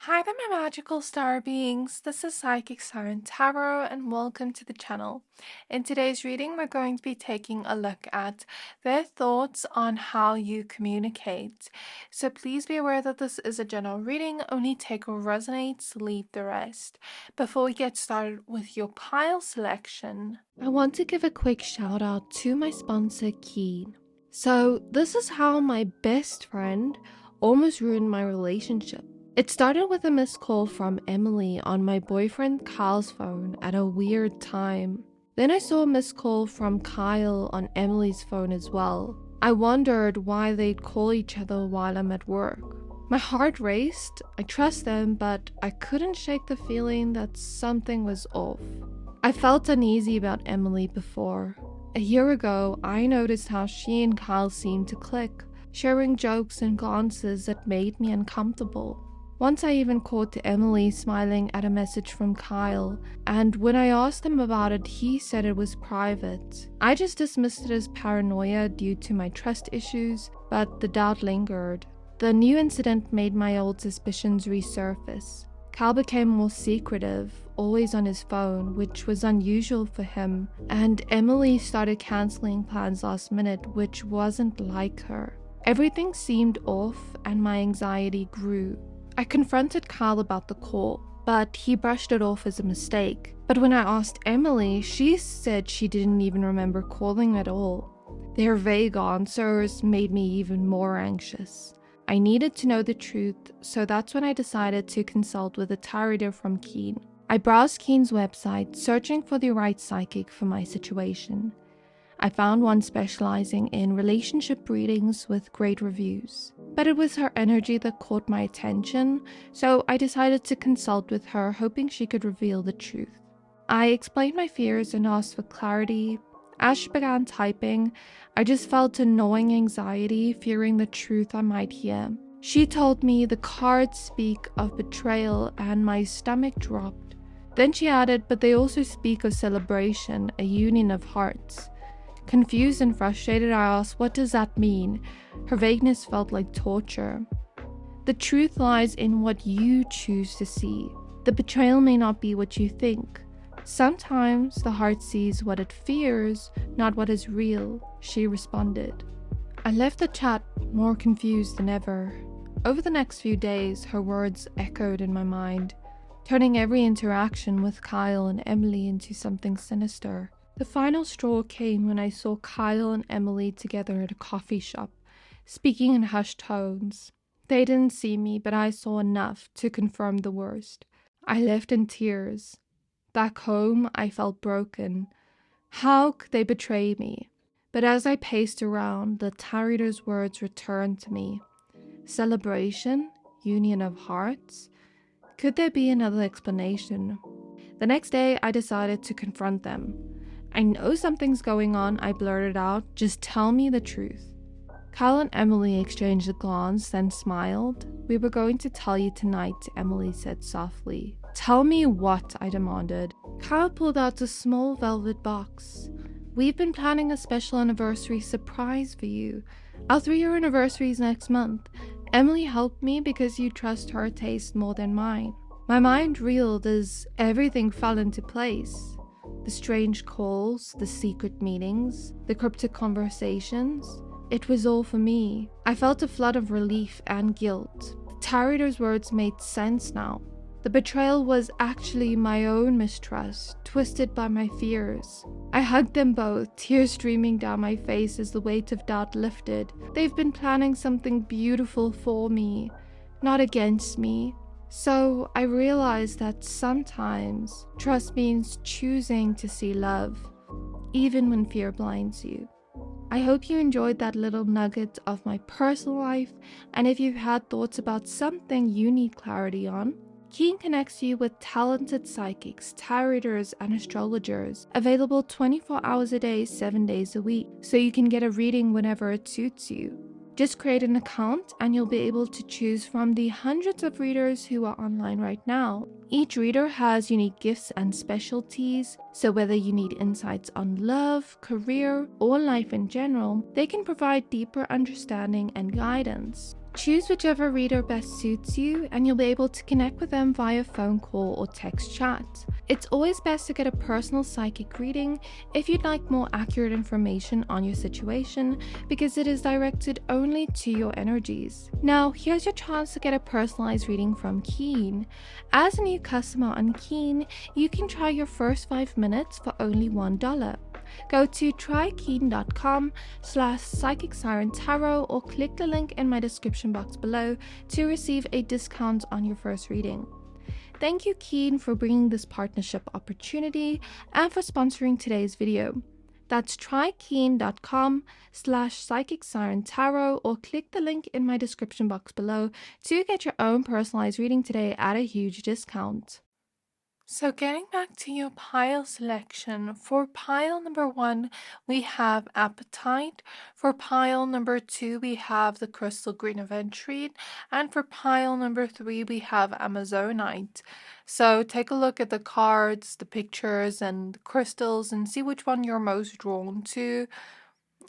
Hi there, my magical star beings. This is Psychic Siren Tarot, and welcome to the channel. In today's reading, we're going to be taking a look at their thoughts on how you communicate. So please be aware that this is a general reading. Only take what resonates, leave the rest. Before we get started with your pile selection, I want to give a quick shout out to my sponsor, Keen. So this is how my best friend almost ruined my relationship. It started with a missed call from Emily on my boyfriend Kyle's phone at a weird time. Then I saw a missed call from Kyle on Emily's phone as well. I wondered why they'd call each other while I'm at work. My heart raced. I trust them, but I couldn't shake the feeling that something was off. I felt uneasy about Emily before. A year ago, I noticed how she and Kyle seemed to click, sharing jokes and glances that made me uncomfortable. Once I even caught Emily smiling at a message from Kyle, and when I asked him about it, he said it was private. I just dismissed it as paranoia due to my trust issues, but the doubt lingered. The new incident made my old suspicions resurface. Kyle became more secretive, always on his phone, which was unusual for him, and Emily started cancelling plans last minute, which wasn't like her. Everything seemed off, and my anxiety grew. I confronted Kyle about the call, but he brushed it off as a mistake. But when I asked Emily, she said she didn't even remember calling at all. Their vague answers made me even more anxious. I needed to know the truth, so that's when I decided to consult with a tarot reader from Keen. I browsed Keen's website, searching for the right psychic for my situation. I found one specializing in relationship readings with great reviews. But it was her energy that caught my attention, so I decided to consult with her, hoping she could reveal the truth. I explained my fears and asked for clarity. As she began typing, I just felt a gnawing anxiety, fearing the truth I might hear. She told me the cards speak of betrayal, and my stomach dropped. Then she added, but they also speak of celebration, a union of hearts. Confused and frustrated, I asked, what does that mean? Her vagueness felt like torture. The truth lies in what you choose to see. The betrayal may not be what you think. Sometimes the heart sees what it fears, not what is real, she responded. I left the chat more confused than ever. Over the next few days, her words echoed in my mind, turning every interaction with Kyle and Emily into something sinister. The final straw came when I saw Kyle and Emily together at a coffee shop, speaking in hushed tones. They didn't see me, but I saw enough to confirm the worst. I left in tears. Back home, I felt broken. How could they betray me? But as I paced around, the tarot reader's words returned to me. Celebration? Union of hearts? Could there be another explanation? The next day, I decided to confront them. I know something's going on, I blurted out. Just tell me the truth. Kyle and Emily exchanged a glance, then smiled. We were going to tell you tonight, Emily said softly. Tell me what? I demanded. Kyle pulled out a small velvet box. We've been planning a special anniversary surprise for you. Our 3-year anniversary is next month. Emily helped me because you trust her taste more than mine. My mind reeled as everything fell into place. The strange calls, the secret meetings, the cryptic conversations. It was all for me. I felt a flood of relief and guilt. The tarot reader's words made sense now. The betrayal was actually my own mistrust, twisted by my fears. I hugged them both, tears streaming down my face as the weight of doubt lifted. They've been planning something beautiful for me, not against me. So I realized that sometimes trust means choosing to see love, even when fear blinds you. I hope you enjoyed that little nugget of my personal life, and if you've had thoughts about something you need clarity on, Keen connects you with talented psychics, tarot readers, and astrologers, available 24 hours a day, 7 days a week, so you can get a reading whenever it suits you. Just create an account and you'll be able to choose from the hundreds of readers who are online right now. Each reader has unique gifts and specialties, so whether you need insights on love, career, or life in general, they can provide deeper understanding and guidance. Choose whichever reader best suits you, and you'll be able to connect with them via phone call or text chat. It's always best to get a personal psychic reading if you'd like more accurate information on your situation, because it is directed only to your energies. Now, here's your chance to get a personalized reading from Keen. As a new customer on Keen, you can try your first 5 minutes for only $1. Go to trykeen.com/psychic-siren-tarot or click the link in my description box below to receive a discount on your first reading. Thank you, Keen, for bringing this partnership opportunity and for sponsoring today's video. That's trykeen.com/psychic-siren-tarot or click the link in my description box below to get your own personalized reading today at a huge discount. So getting back to your pile selection, for pile number 1, we have Apatite. For pile number 2, we have the Crystal Green Aventurine. And for pile number 3, we have Amazonite. So take a look at the cards, the pictures, and the crystals and see which one you're most drawn to.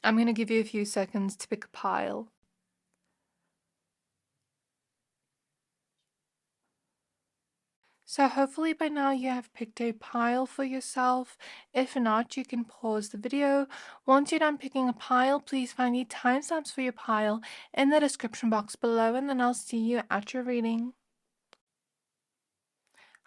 I'm going to give you a few seconds to pick a pile. So hopefully by now you have picked a pile for yourself. If not, you can pause the video. Once you're done picking a pile, please find the timestamps for your pile in the description box below, and then I'll see you at your reading.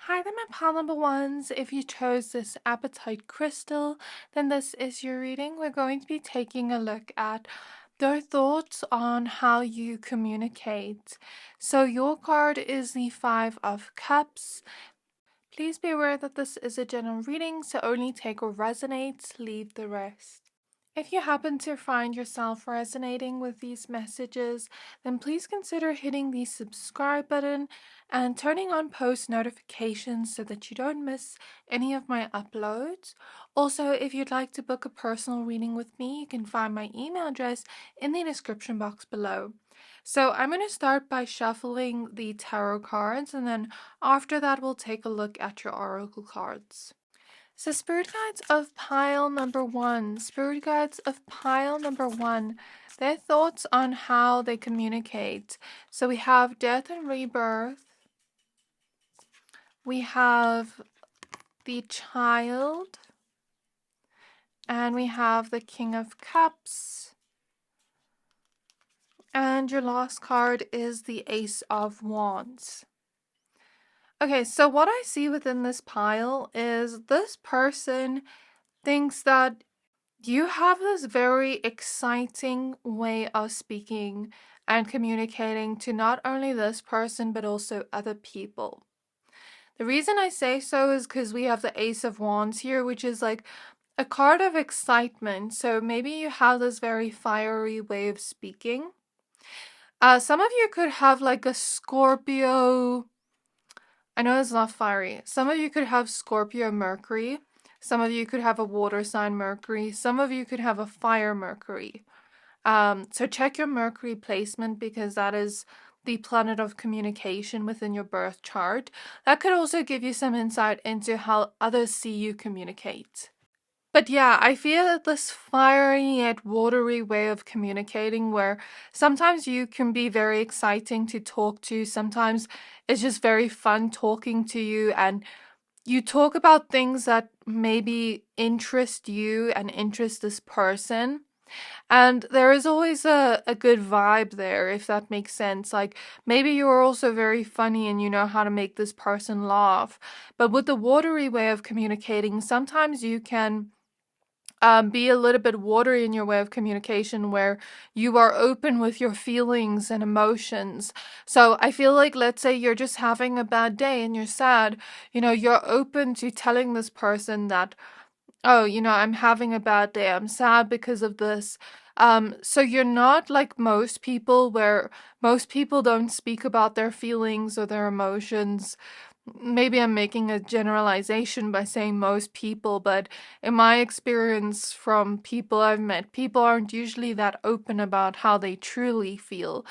Hi there, my pile number 1s. If you chose this Apatite crystal, then this is your reading. We're going to be taking a look at their thoughts on how you communicate. So your card is the 5 of Cups. Please be aware that this is a general reading, so only take what resonates, leave the rest. If you happen to find yourself resonating with these messages, then please consider hitting the subscribe button and turning on post notifications so that you don't miss any of my uploads. Also, if you'd like to book a personal reading with me, you can find my email address in the description box below. So I'm going to start by shuffling the tarot cards, and then after that we'll take a look at your oracle cards. So spirit guides of pile number 1, their thoughts on how they communicate. So we have death and rebirth. We have the child. And we have the King of Cups. And your last card is the Ace of Wands. Okay, so what I see within this pile is this person thinks that you have this very exciting way of speaking and communicating to not only this person but also other people. The reason I say so is because we have the Ace of Wands here, which is like a card of excitement. So maybe you have this very fiery way of speaking. Some of you could have like a Scorpio. I know it's not fiery. Some of you could have Scorpio Mercury. Some of you could have a water sign Mercury. Some of you could have a fire Mercury. So check your Mercury placement, because that is the planet of communication within your birth chart. That could also give you some insight into how others see you communicate. But yeah, I feel that this fiery yet watery way of communicating, where sometimes you can be very exciting to talk to, sometimes it's just very fun talking to you, and you talk about things that maybe interest you and interest this person. And there is always a good vibe there, if that makes sense. Like, maybe you're also very funny and you know how to make this person laugh. But with the watery way of communicating, sometimes you can be a little bit watery in your way of communication, where you are open with your feelings and emotions. So I feel like, let's say you're just having a bad day and you're sad, you're open to telling this person that, oh, I'm having a bad day, I'm sad because of this. So you're not like most people, where most people don't speak about their feelings or their emotions. Maybe I'm making a generalization by saying most people, but in my experience from people I've met, people aren't usually that open about how they truly feel.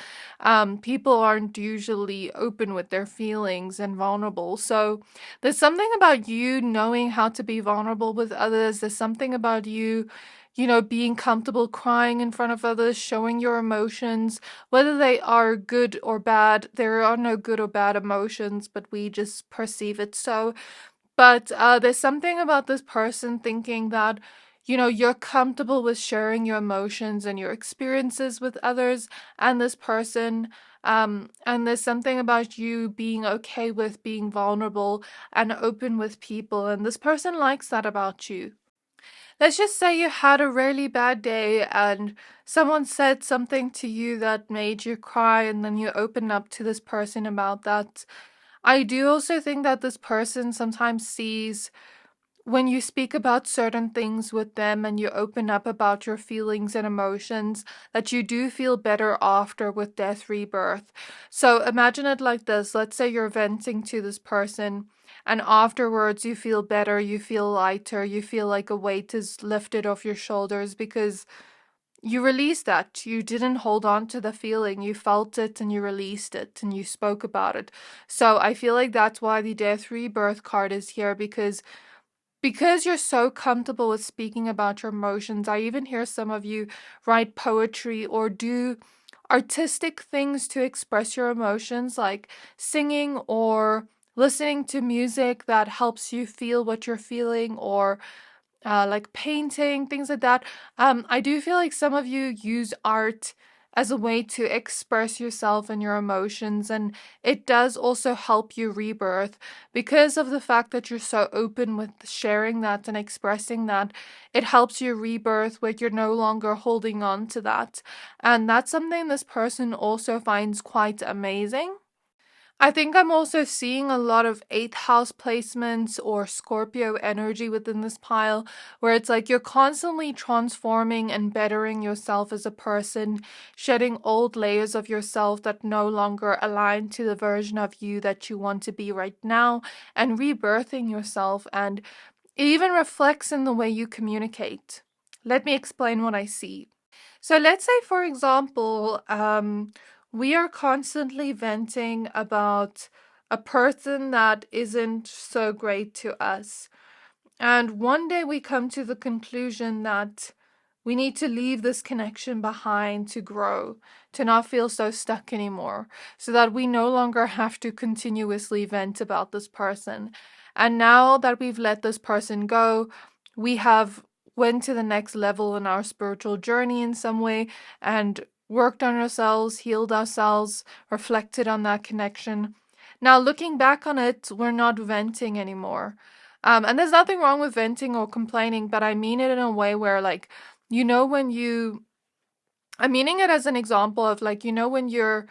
People aren't usually open with their feelings and vulnerable. So there's something about you knowing how to be vulnerable with others. There's something about you being comfortable crying in front of others, showing your emotions, whether they are good or bad. There are no good or bad emotions, but we just perceive it so. But there's something about this person thinking that, you're comfortable with sharing your emotions and your experiences with others and this person. And there's something about you being okay with being vulnerable and open with people. And this person likes that about you. Let's just say you had a really bad day and someone said something to you that made you cry, and then you open up to this person about that. I do also think that this person sometimes sees when you speak about certain things with them and you open up about your feelings and emotions, that you do feel better after with death rebirth. So imagine it like this. Let's say you're venting to this person and afterwards you feel better, you feel lighter, you feel like a weight is lifted off your shoulders because you released that. You didn't hold on to the feeling. You felt it and you released it and you spoke about it. So I feel like that's why the death rebirth card is here, because you're so comfortable with speaking about your emotions. I even hear some of you write poetry or do artistic things to express your emotions, like singing or listening to music that helps you feel what you're feeling, or like painting, things like that. I do feel like some of you use art as a way to express yourself and your emotions, and it does also help you rebirth because of the fact that you're so open with sharing that and expressing that. It helps you rebirth where you're no longer holding on to that, and that's something this person also finds quite amazing. I think I'm also seeing a lot of eighth house placements or Scorpio energy within this pile, where it's like you're constantly transforming and bettering yourself as a person, shedding old layers of yourself that no longer align to the version of you that you want to be right now, and rebirthing yourself. And it even reflects in the way you communicate. Let me explain what I see. So let's say, for example, we are constantly venting about a person that isn't so great to us. And one day we come to the conclusion that we need to leave this connection behind to grow, to not feel so stuck anymore, so that we no longer have to continuously vent about this person. And now that we've let this person go, we have went to the next level in our spiritual journey in some way and worked on ourselves, healed ourselves, reflected on that connection. Now, looking back on it, we're not venting anymore. And there's nothing wrong with venting or complaining, but I mean it in a way where, like, when I'm meaning it as an example of, like, when you're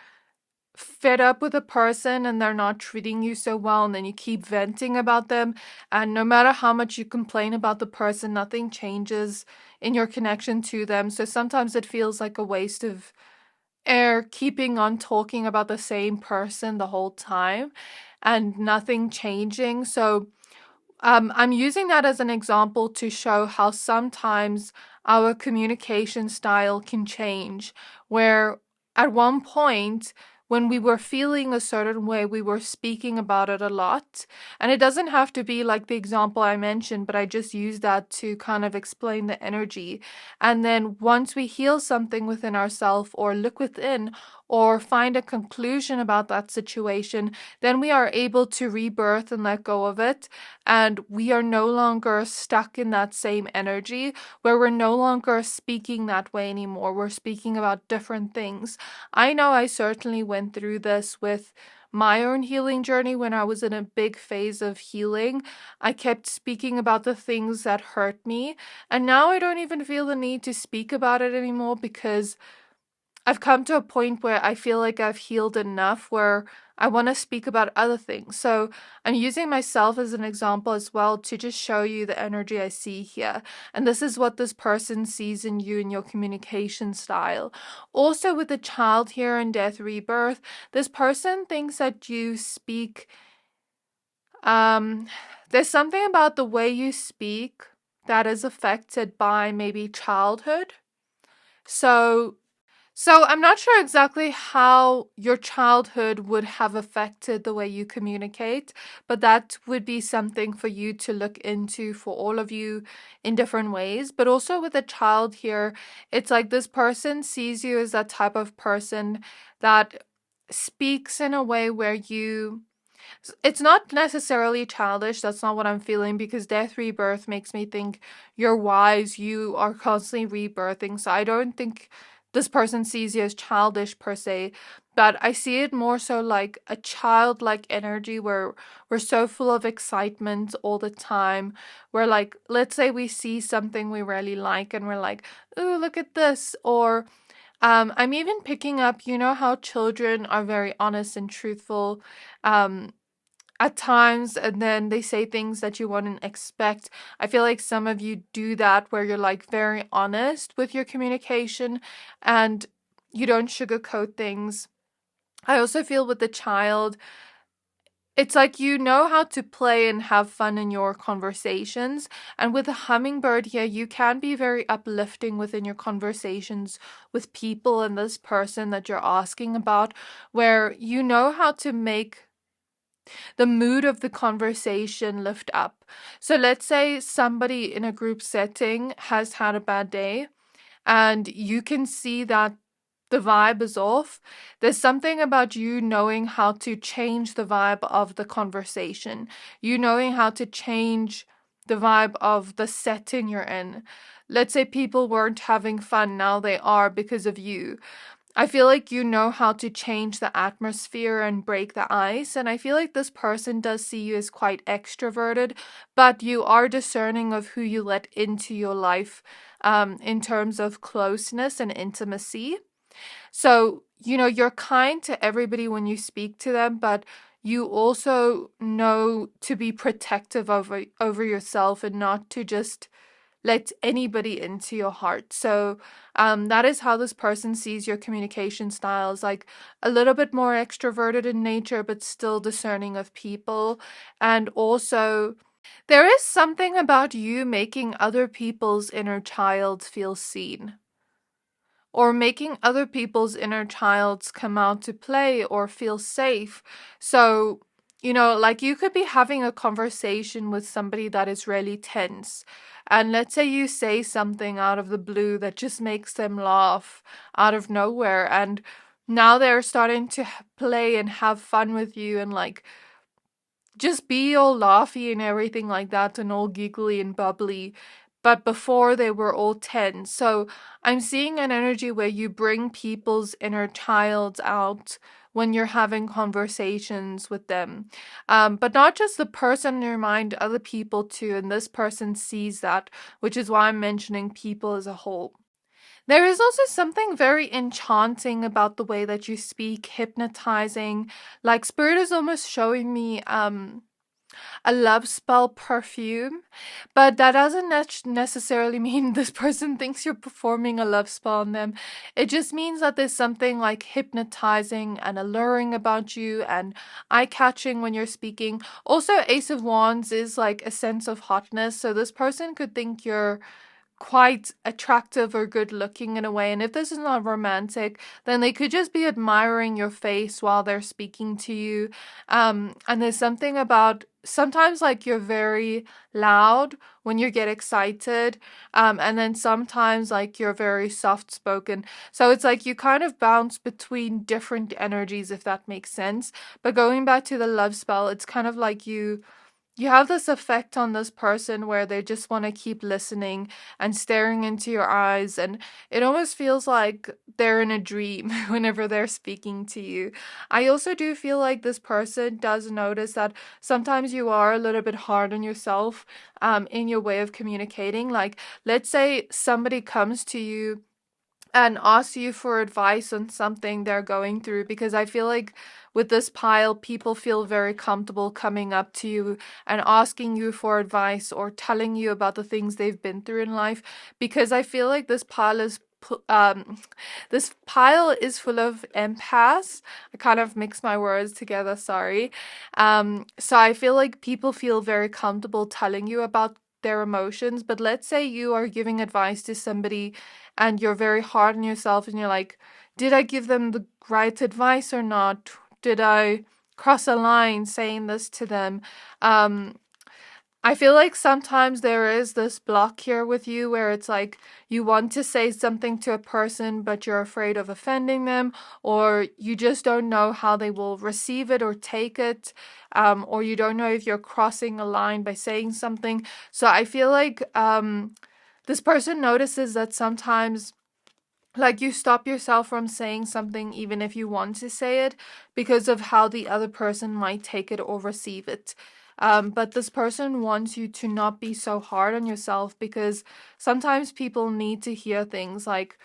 fed up with a person and they're not treating you so well, and then you keep venting about them, and no matter how much you complain about the person, nothing changes in your connection to them. So sometimes it feels like a waste of air keeping on talking about the same person the whole time and nothing changing. So I'm using that as an example to show how sometimes our communication style can change, where at one point, when we were feeling a certain way, we were speaking about it a lot. And it doesn't have to be like the example I mentioned, but I just use that to kind of explain the energy. And then once we heal something within ourselves or look within or find a conclusion about that situation, then we are able to rebirth and let go of it. And we are no longer stuck in that same energy where we're no longer speaking that way anymore. We're speaking about different things. I know I certainly went through this with my own healing journey when I was in a big phase of healing. I kept speaking about the things that hurt me, and now I don't even feel the need to speak about it anymore because I've come to a point where I feel like I've healed enough where I want to speak about other things. So I'm using myself as an example as well to just show you the energy I see here. And this is what this person sees in you in your communication style. Also, with the child here in death rebirth, this person thinks that you speak. There's something about the way you speak that is affected by maybe childhood. So So I'm not sure exactly how your childhood would have affected the way you communicate, but that would be something for you to look into for all of you in different ways. But also with a child here, it's like this person sees you as that type of person that speaks in a way where it's not necessarily childish. That's not what I'm feeling, because death rebirth makes me think you're wise. You are constantly rebirthing. So I don't think this person sees you as childish per se, but I see it more so like a childlike energy where we're so full of excitement all the time. We're like, let's say we see something we really like and we're like, ooh, look at this. Or I'm even picking up, you know, how children are very honest and truthful. At times, and then they say things that you wouldn't expect. I feel like some of you do that where you're like very honest with your communication and you don't sugarcoat things. I also feel with the child, it's like you know how to play and have fun in your conversations. And with a hummingbird here, you can be very uplifting within your conversations with people and this person that you're asking about, where you know how to make the mood of the conversation lift up. So let's say somebody in a group setting has had a bad day and you can see that the vibe is off. There's something about you knowing how to change the vibe of the conversation, you knowing how to change the vibe of the setting you're in. Let's say people weren't having fun, now they are because of you. I feel like you know how to change the atmosphere and break the ice. And I feel like this person does see you as quite extroverted, but you are discerning of who you let into your life in terms of closeness and intimacy. So, you know, you're kind to everybody when you speak to them, but you also know to be protective over yourself and not to just let anybody into your heart. So that is how this person sees your communication styles, like a little bit more extroverted in nature, but still discerning of people. And also, there is something about you making other people's inner child feel seen, or making other people's inner childs come out to play or feel safe. So, you know, like you could be having a conversation with somebody that is really tense. And let's say you say something out of the blue that just makes them laugh out of nowhere. And now they're starting to play and have fun with you and like just be all laughy and everything like that and all giggly and bubbly. But before they were all tense. So I'm seeing an energy where you bring people's inner child out when you're having conversations with them. But not just the person in your mind, other people too. And this person sees that, which is why I'm mentioning people as a whole. There is also something very enchanting about the way that you speak, hypnotizing. Like Spirit is almost showing me a love spell perfume, but that doesn't necessarily mean this person thinks you're performing a love spell on them. It just means that there's something like hypnotizing and alluring about you and eye-catching when you're speaking. Also, Ace of Wands is like a sense of hotness, so this person could think you're quite attractive or good looking in a way. And if this is not romantic, then they could just be admiring your face while they're speaking to you. And there's something about sometimes like you're very loud when you get excited. And then sometimes like you're very soft spoken. So it's like you kind of bounce between different energies, if that makes sense. But going back to the love spell, it's kind of like you have this effect on this person where they just want to keep listening and staring into your eyes, and it almost feels like they're in a dream whenever they're speaking to you. I also do feel like this person does notice that sometimes you are a little bit hard on yourself in your way of communicating. Like, let's say somebody comes to you and ask you for advice on something they're going through, because I feel like with this pile, people feel very comfortable coming up to you and asking you for advice or telling you about the things they've been through in life, because I feel like this pile is this pile is full of empaths. I kind of mixed my words together, sorry. So I feel like people feel very comfortable telling you about their emotions. But let's say you are giving advice to somebody and you're very hard on yourself and you're like, did I give them the right advice or not? Did I cross a line saying this to them? I feel like sometimes there is this block here with you where it's like you want to say something to a person, but you're afraid of offending them, or you just don't know how they will receive it or take it, or you don't know if you're crossing a line by saying something. So I feel like this person notices that sometimes like you stop yourself from saying something even if you want to say it because of how the other person might take it or receive it. But this person wants you to not be so hard on yourself because sometimes people need to hear things like,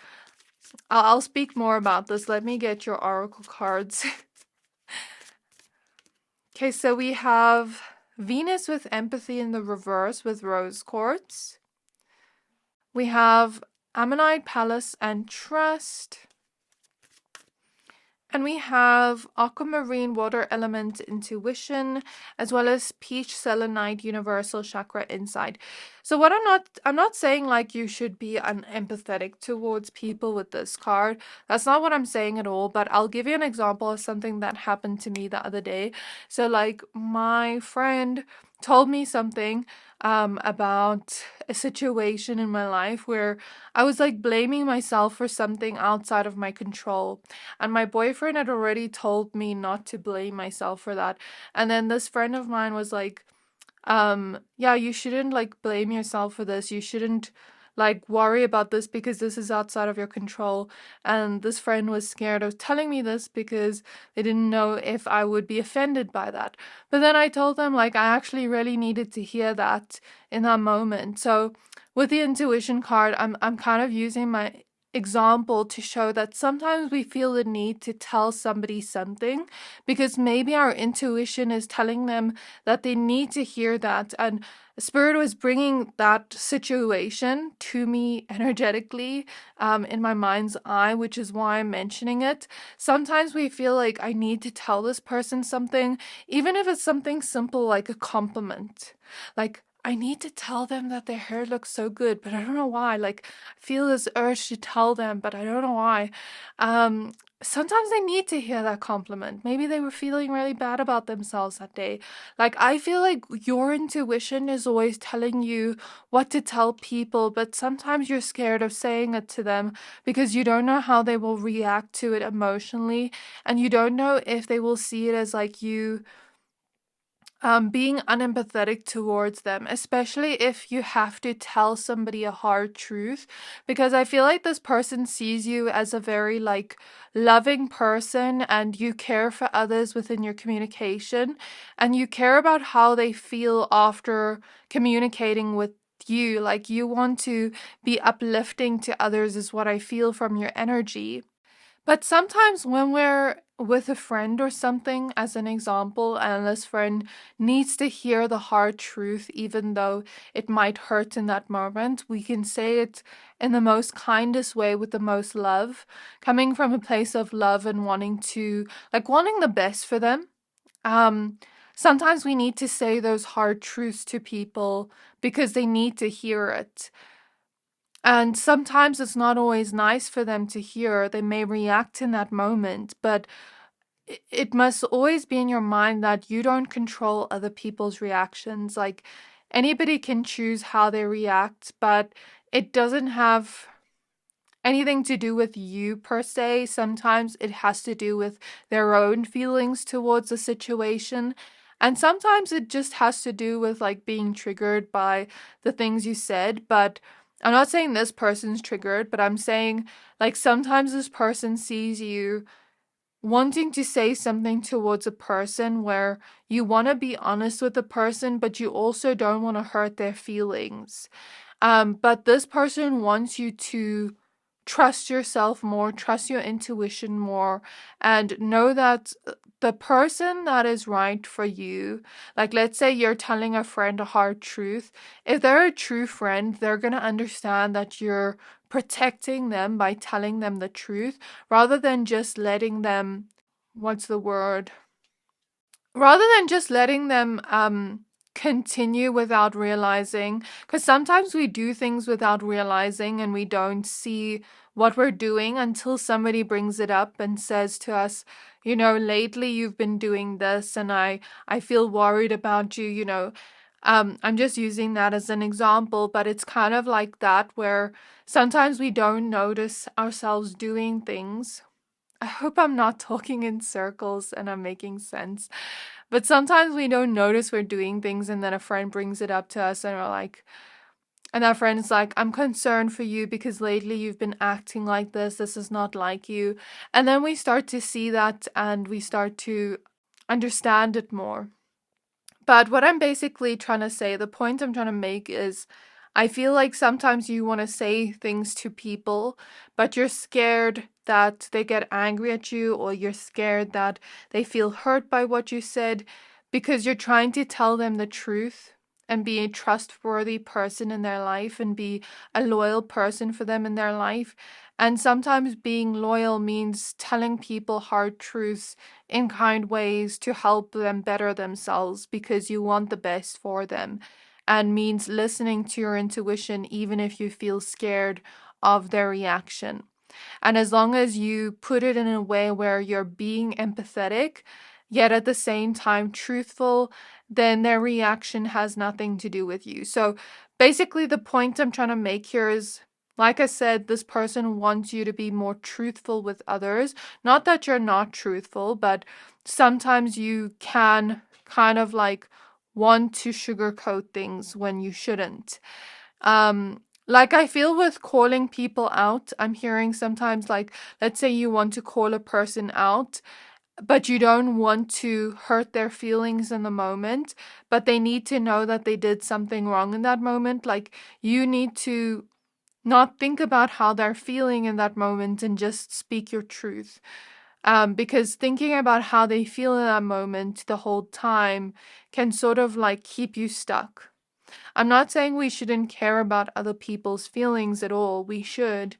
I'll speak more about this. Let me get your oracle cards. Okay, so we have Venus with empathy in the reverse with rose quartz. We have Ammonite Palace and Trust. And we have aquamarine water element intuition, as well as peach selenite universal chakra insight. So what I'm not saying like you should be unempathetic towards people with this card. That's not what I'm saying at all, but I'll give you an example of something that happened to me the other day. So like my friend told me something about a situation in my life where I was like blaming myself for something outside of my control. And my boyfriend had already told me not to blame myself for that. And then this friend of mine was like, yeah, you shouldn't like blame yourself for this. You shouldn't like worry about this because this is outside of your control. And this friend was scared of telling me this because they didn't know if I would be offended by that. But then I told them like I actually really needed to hear that in that moment. So with the intuition card, I'm kind of using my example to show that sometimes we feel the need to tell somebody something because maybe our intuition is telling them that they need to hear that, and Spirit was bringing that situation to me energetically in my mind's eye, which is why I'm mentioning it. Sometimes we feel like I need to tell this person something, even if it's something simple like a compliment. Like, I need to tell them that their hair looks so good, but I don't know why. Like, I feel this urge to tell them, but I don't know why. Sometimes they need to hear that compliment. Maybe they were feeling really bad about themselves that day. Like, I feel like your intuition is always telling you what to tell people, but sometimes you're scared of saying it to them because you don't know how they will react to it emotionally, and you don't know if they will see it as like you being unempathetic towards them, especially if you have to tell somebody a hard truth, because I feel like this person sees you as a very like loving person and you care for others within your communication and you care about how they feel after communicating with you. Like you want to be uplifting to others is what I feel from your energy. But sometimes when we're with a friend or something, as an example, and this friend needs to hear the hard truth, even though it might hurt in that moment, we can say it in the most kindest way with the most love, coming from a place of love and wanting the best for them. Sometimes we need to say those hard truths to people because they need to hear it. And sometimes it's not always nice for them to hear. They may react in that moment, but it must always be in your mind that you don't control other people's reactions. Like anybody can choose how they react, but it doesn't have anything to do with you per se. Sometimes it has to do with their own feelings towards the situation. And sometimes it just has to do with like being triggered by the things you said. But I'm not saying this person's triggered, but I'm saying like sometimes this person sees you wanting to say something towards a person where you want to be honest with the person, but you also don't want to hurt their feelings. But this person wants you to trust yourself more, trust your intuition more, and know that the person that is right for you, like let's say you're telling a friend a hard truth, if they're a true friend, they're going to understand that you're protecting them by telling them the truth rather than just letting them, what's the word? Rather than just letting them continue without realizing, because sometimes we do things without realizing and we don't see what we're doing until somebody brings it up and says to us, lately you've been doing this and I feel worried about you. I'm just using that as an example, but it's kind of like that where sometimes we don't notice ourselves doing things. I hope I'm not talking in circles and I'm making sense. But sometimes we don't notice we're doing things and then a friend brings it up to us and we're like, and our friend's like, I'm concerned for you because lately you've been acting like this. This is not like you. And then we start to see that and we start to understand it more. But what I'm basically trying to say, the point I'm trying to make is I feel like sometimes you want to say things to people, but you're scared that they get angry at you or you're scared that they feel hurt by what you said because you're trying to tell them the truth and be a trustworthy person in their life and be a loyal person for them in their life. And sometimes being loyal means telling people hard truths in kind ways to help them better themselves because you want the best for them, and means listening to your intuition even if you feel scared of their reaction. And as long as you put it in a way where you're being empathetic, yet at the same time truthful, then their reaction has nothing to do with you. So basically, the point I'm trying to make here is, like I said, this person wants you to be more truthful with others. Not that you're not truthful, but sometimes you can kind of like want to sugarcoat things when you shouldn't. Like I feel with calling people out, I'm hearing sometimes like, let's say you want to call a person out, but you don't want to hurt their feelings in the moment, but they need to know that they did something wrong in that moment. Like you need to not think about how they're feeling in that moment and just speak your truth. Because thinking about how they feel in that moment the whole time can sort of like keep you stuck. I'm not saying we shouldn't care about other people's feelings at all. We should.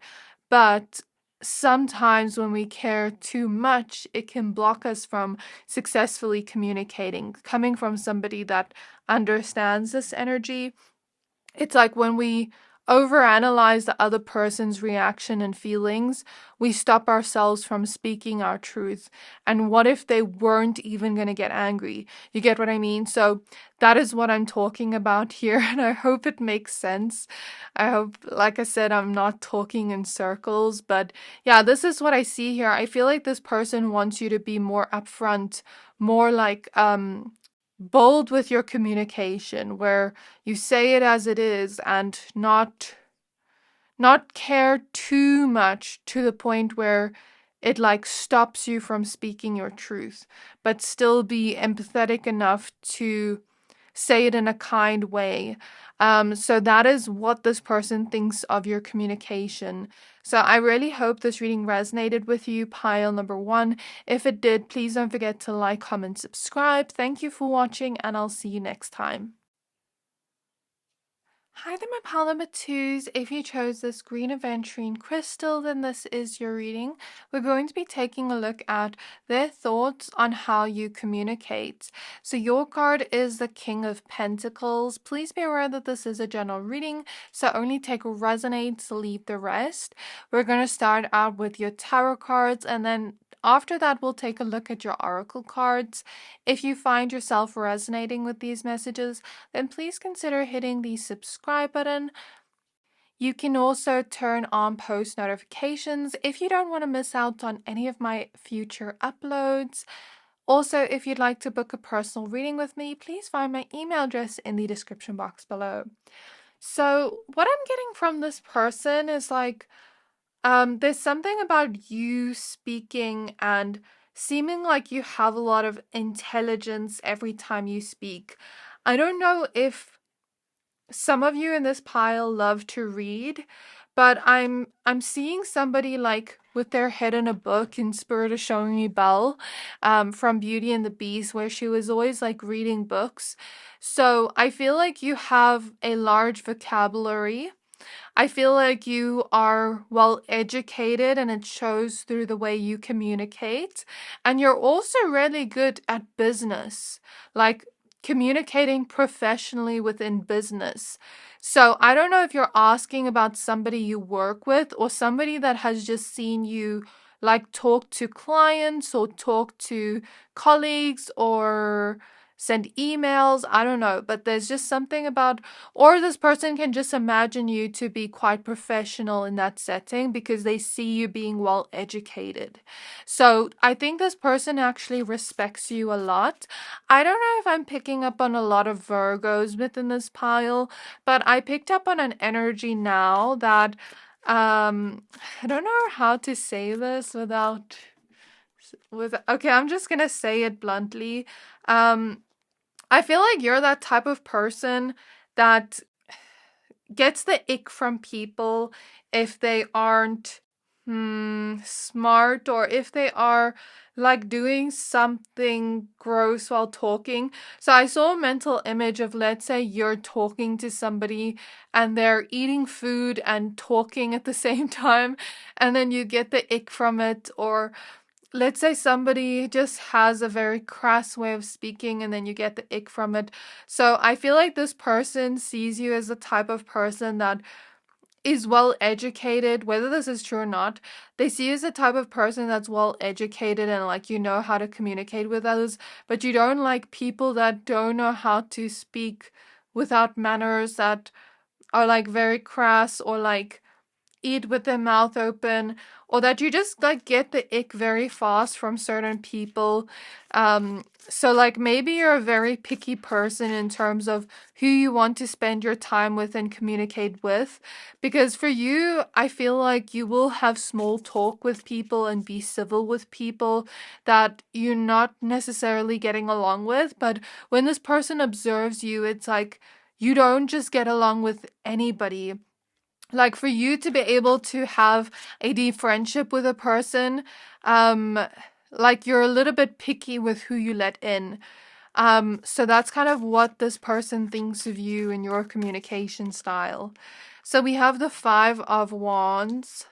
But sometimes when we care too much, it can block us from successfully communicating. Coming from somebody that understands this energy, it's like when we overanalyze the other person's reaction and feelings, we stop ourselves from speaking our truth. And what if they weren't even going to get angry? You get what I mean? So that is what I'm talking about here. And I hope it makes sense. I hope, like I said, I'm not talking in circles. But yeah, this is what I see here. I feel like this person wants you to be more upfront, more like, bold with your communication, where you say it as it is and not care too much to the point where it like stops you from speaking your truth, but still be empathetic enough to say it in a kind way. So that is what this person thinks of your communication. So I really hope this reading resonated with you, pile number 1. If it did, please don't forget to like, comment, subscribe. Thank you for watching, and I'll see you next time. Hi there, my pile number 2s. If you chose this green Aventurine crystal, then this is your reading. We're going to be taking a look at their thoughts on how you communicate. So your card is the King of Pentacles. Please be aware that this is a general reading, so only take what resonates, leave the rest. We're going to start out with your tarot cards, and then after that, we'll take a look at your oracle cards. If you find yourself resonating with these messages, then please consider hitting the subscribe button. You can also turn on post notifications if you don't want to miss out on any of my future uploads. Also, if you'd like to book a personal reading with me, please find my email address in the description box below. So what I'm getting from this person is like, there's something about you speaking and seeming like you have a lot of intelligence every time you speak. I don't know if some of you in this pile love to read, but I'm seeing somebody like with their head in a book. In Spirit is showing me Belle, from Beauty and the Beast, where she was always like reading books. So I feel like you have a large vocabulary. I feel like you are well educated and it shows through the way you communicate. And you're also really good at business. Like communicating professionally within business. So I don't know if you're asking about somebody you work with or somebody that has just seen you like talk to clients or talk to colleagues or send emails. I don't know, but there's just something about, or this person can just imagine you to be quite professional in that setting because they see you being well educated. So I think this person actually respects you a lot. I don't know if I'm picking up on a lot of Virgos within this pile, but I picked up on an energy now that I don't know how to say this okay, I'm just gonna say it bluntly. I feel like you're that type of person that gets the ick from people if they aren't smart, or if they are like doing something gross while talking. So I saw a mental image of, let's say you're talking to somebody and they're eating food and talking at the same time, and then you get the ick from it. Or let's say somebody just has a very crass way of speaking and then you get the ick from it. So I feel like this person sees you as the type of person that is well educated, whether this is true or not. They see you as the type of person that's well educated and like you know how to communicate with others, but you don't like people that don't know how to speak without manners, that are like very crass or like eat with their mouth open, or that you just like get the ick very fast from certain people. So like maybe you're a very picky person in terms of who you want to spend your time with and communicate with, because for you, I feel like you will have small talk with people and be civil with people that you're not necessarily getting along with. But when this person observes you, it's like you don't just get along with anybody. Like for you to be able to have a deep friendship with a person, like you're a little bit picky with who you let in. So that's kind of what this person thinks of you and your communication style. So we have the Five of Wands.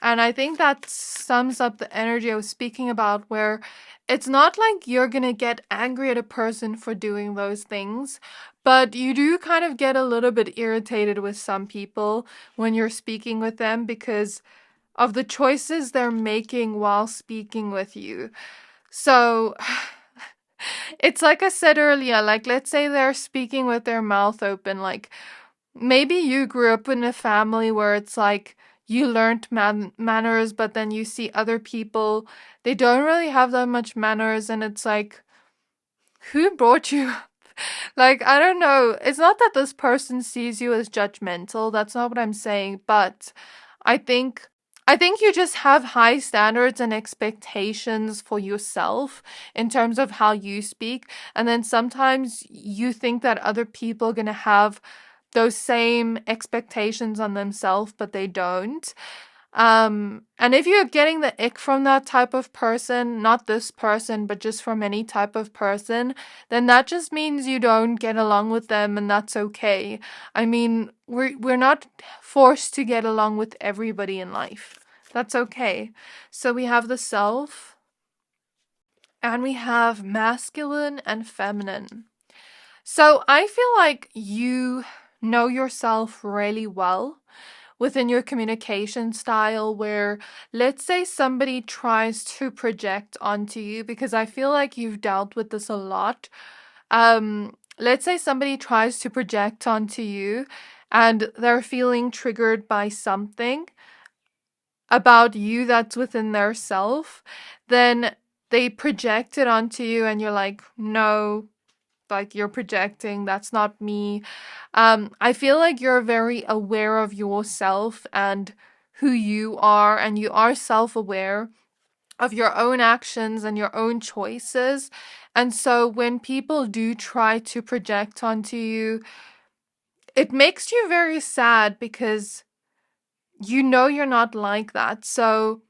And I think that sums up the energy I was speaking about, where it's not like you're going to get angry at a person for doing those things, but you do kind of get a little bit irritated with some people when you're speaking with them because of the choices they're making while speaking with you. So it's like I said earlier, like let's say they're speaking with their mouth open, like maybe you grew up in a family where it's like you learned manners, but then you see other people, they don't really have that much manners, and it's like, who brought you up? Like, I don't know. It's not that this person sees you as judgmental. That's not what I'm saying. But I think I think you just have high standards and expectations for yourself in terms of how you speak. And then sometimes you think that other people are going to have those same expectations on themselves, but they don't. And if you're getting the ick from that type of person, not this person, but just from any type of person, then that just means you don't get along with them, and that's okay. I mean, we're not forced to get along with everybody in life. That's okay. So we have the self, and we have masculine and feminine. So I feel like you know yourself really well within your communication style, where let's say somebody tries to project onto you, because I feel like you've dealt with this a lot. Let's say somebody tries to project onto you and they're feeling triggered by something about you that's within their self, then they project it onto you and you're like, no, like you're projecting, that's not me. I feel like you're very aware of yourself and who you are, and you are self-aware of your own actions and your own choices. And so when people do try to project onto you, it makes you very sad because you know you're not like that. So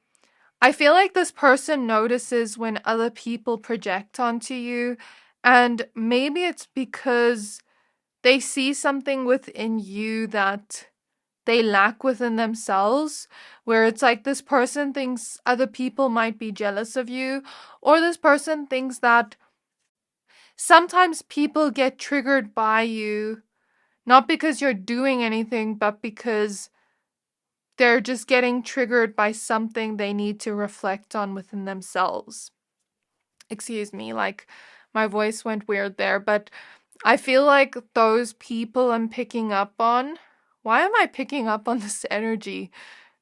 I feel like this person notices when other people project onto you, and maybe it's because they see something within you that they lack within themselves, where it's like this person thinks other people might be jealous of you, or this person thinks that sometimes people get triggered by you, not because you're doing anything, but because they're just getting triggered by something they need to reflect on within themselves. Excuse me, like my voice went weird there, but I feel like those people I'm picking up on. Why am I picking up on this energy?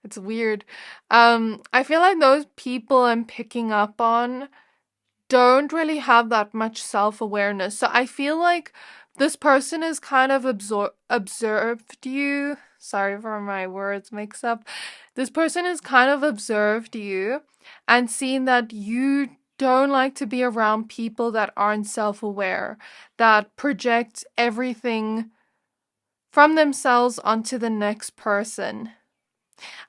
It's weird. I feel like those people I'm picking up on don't really have that much self-awareness. So I feel like this person has kind of observed you. Sorry for my words mix up. This person has kind of observed you and seen that you don't like to be around people that aren't self-aware, that project everything from themselves onto the next person.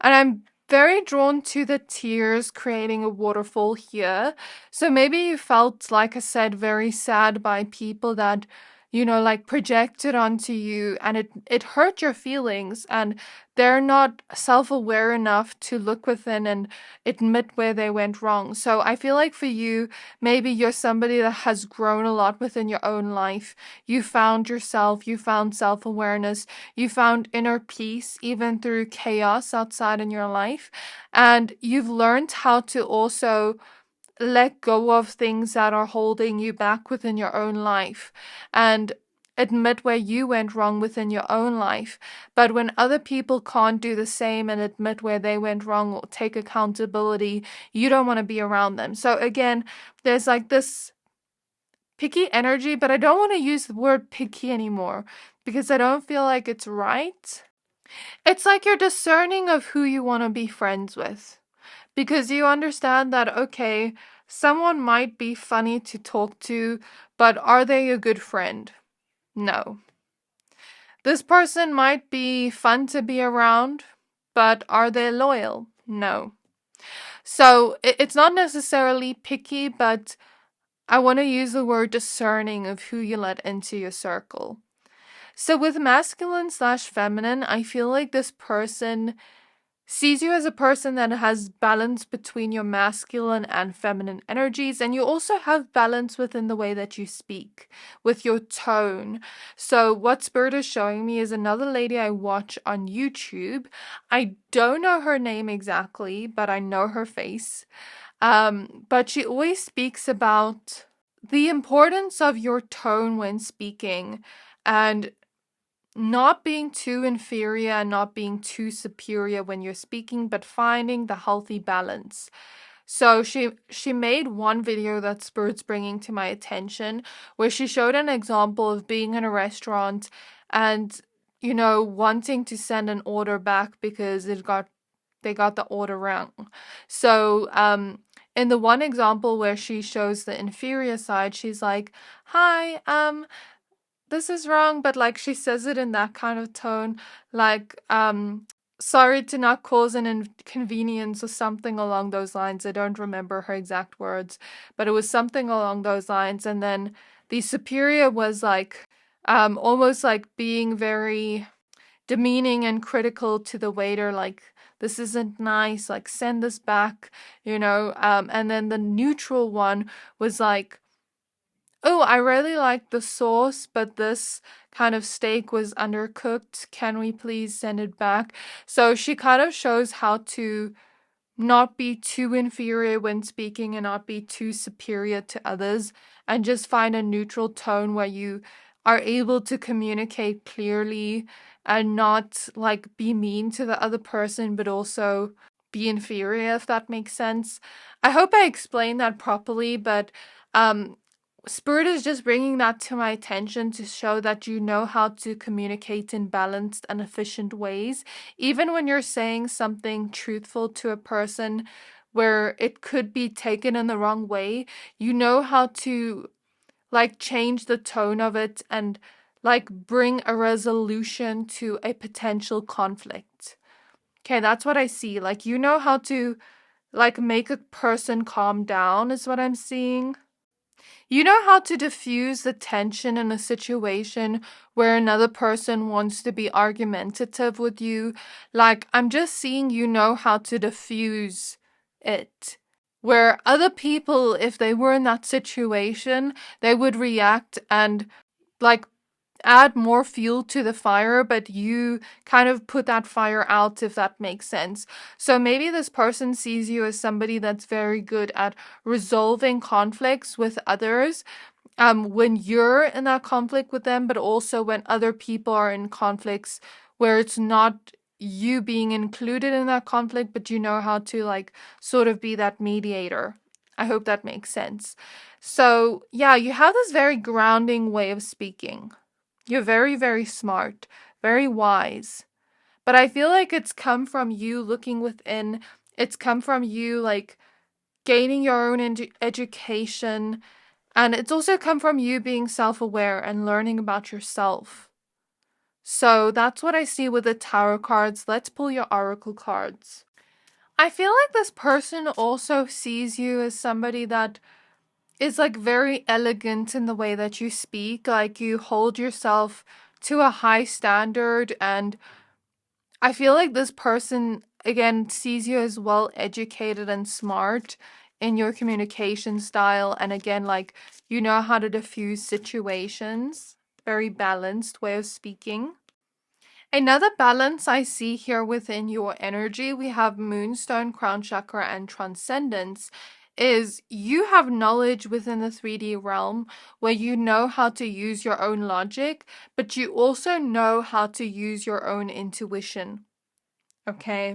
And I'm very drawn to the tears creating a waterfall here. So maybe you felt, like I said, very sad by people that, like projected onto you, and it hurt your feelings, and they're not self-aware enough to look within and admit where they went wrong. So I feel like for you, maybe you're somebody that has grown a lot within your own life. You found yourself, you found self-awareness, you found inner peace even through chaos outside in your life, and you've learned how to also let go of things that are holding you back within your own life and admit where you went wrong within your own life. But when other people can't do the same and admit where they went wrong or take accountability, you don't want to be around them. So again, there's like this picky energy, but I don't want to use the word picky anymore because I don't feel like it's right. It's like you're discerning of who you want to be friends with, because you understand that, okay, someone might be funny to talk to, but are they a good friend? No. This person might be fun to be around, but are they loyal? No. So it's not necessarily picky, but I want to use the word discerning of who you let into your circle. So with masculine/feminine, I feel like this person sees you as a person that has balance between your masculine and feminine energies, and you also have balance within the way that you speak, with your tone. So what Spirit is showing me is another lady I watch on YouTube. I don't know her name exactly, but I know her face. But she always speaks about the importance of your tone when speaking, and not being too inferior and not being too superior when you're speaking, but finding the healthy balance. So she made one video that Spirit's bringing to my attention, where she showed an example of being in a restaurant and, wanting to send an order back because they got the order wrong. So in the one example where she shows the inferior side, she's like, "Hi, this is wrong," but like she says it in that kind of tone, like, "Sorry to not cause an inconvenience," or something along those lines. I don't remember her exact words, but it was something along those lines. And then the superior was like, almost like being very demeaning and critical to the waiter, like, "This isn't nice, like send this back," and then the neutral one was like, "Oh, I really like the sauce, but this kind of steak was undercooked. Can we please send it back?" So she kind of shows how to not be too inferior when speaking and not be too superior to others, and just find a neutral tone where you are able to communicate clearly and not like be mean to the other person, but also be inferior, if that makes sense. I hope I explained that properly, but Spirit is just bringing that to my attention to show that you know how to communicate in balanced and efficient ways, even when you're saying something truthful to a person where it could be taken in the wrong way. You know how to like change the tone of it and like bring a resolution to a potential conflict. Okay, that's what I see. Like, you know how to like make a person calm down is what I'm seeing. You know how to diffuse the tension in a situation where another person wants to be argumentative with you. Like, I'm just seeing you know how to diffuse it where other people, if they were in that situation, they would react and like add more fuel to the fire, but you kind of put that fire out, if that makes sense. So maybe this person sees you as somebody that's very good at resolving conflicts with others, when you're in that conflict with them, but also when other people are in conflicts where it's not you being included in that conflict, but you know how to like sort of be that mediator. I hope that makes sense. So yeah, you have this very grounding way of speaking. You're very, very smart, very wise. But I feel like it's come from you looking within. It's come from you like gaining your own education, and it's also come from you being self-aware and learning about yourself. So that's what I see with the tarot cards. Let's pull your oracle cards. I feel like this person also sees you as somebody that is like very elegant in the way that you speak. Like you hold yourself to a high standard, and I feel like this person again sees you as well educated and smart in your communication style, and again like you know how to diffuse situations. Very balanced way of speaking. Another balance I see here within your energy, we have Moonstone, Crown Chakra, and Transcendence, is you have knowledge within the 3D realm where you know how to use your own logic, but you also know how to use your own intuition. Okay?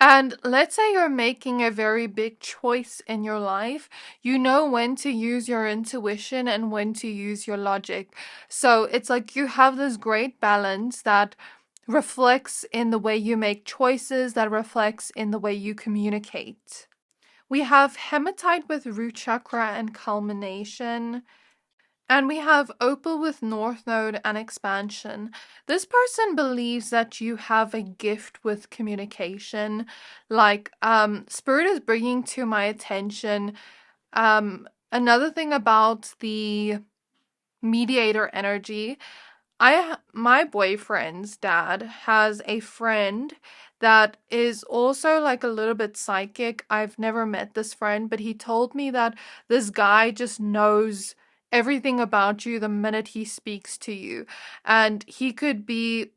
And let's say you're making a very big choice in your life. You know when to use your intuition and when to use your logic. So it's like you have this great balance that reflects in the way you make choices, that reflects in the way you communicate. We have hematite with root chakra and culmination. And we have opal with north node and expansion. This person believes that you have a gift with communication. Like, spirit is bringing to my attention. Another thing about the mediator energy, my boyfriend's dad has a friend that is also like a little bit psychic. I've never met this friend, but he told me that this guy just knows everything about you the minute he speaks to you. And he could be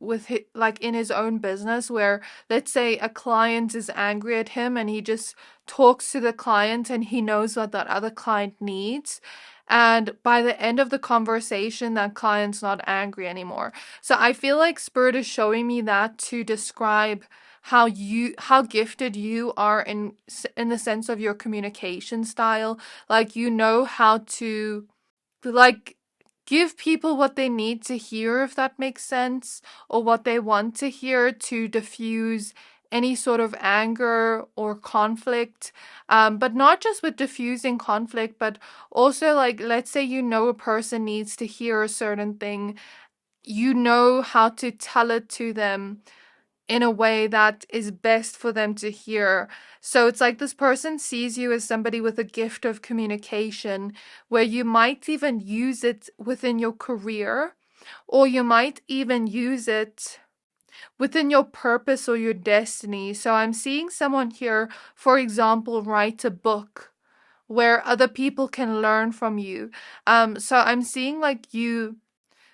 like in his own business where, let's say, a client is angry at him and he just talks to the client and he knows what that other client needs. And by the end of the conversation, that client's not angry anymore. So I feel like Spirit is showing me that to describe how gifted you are in the sense of your communication style. Like you know how to like give people what they need to hear, if that makes sense, or what they want to hear to diffuse any sort of anger or conflict. But not just with diffusing conflict, but also like, let's say you know a person needs to hear a certain thing, you know how to tell it to them in a way that is best for them to hear. So it's like this person sees you as somebody with a gift of communication where you might even use it within your career, or you might even use it within your purpose or your destiny. So I'm seeing someone here, for example, write a book where other people can learn from you. So I'm seeing like you,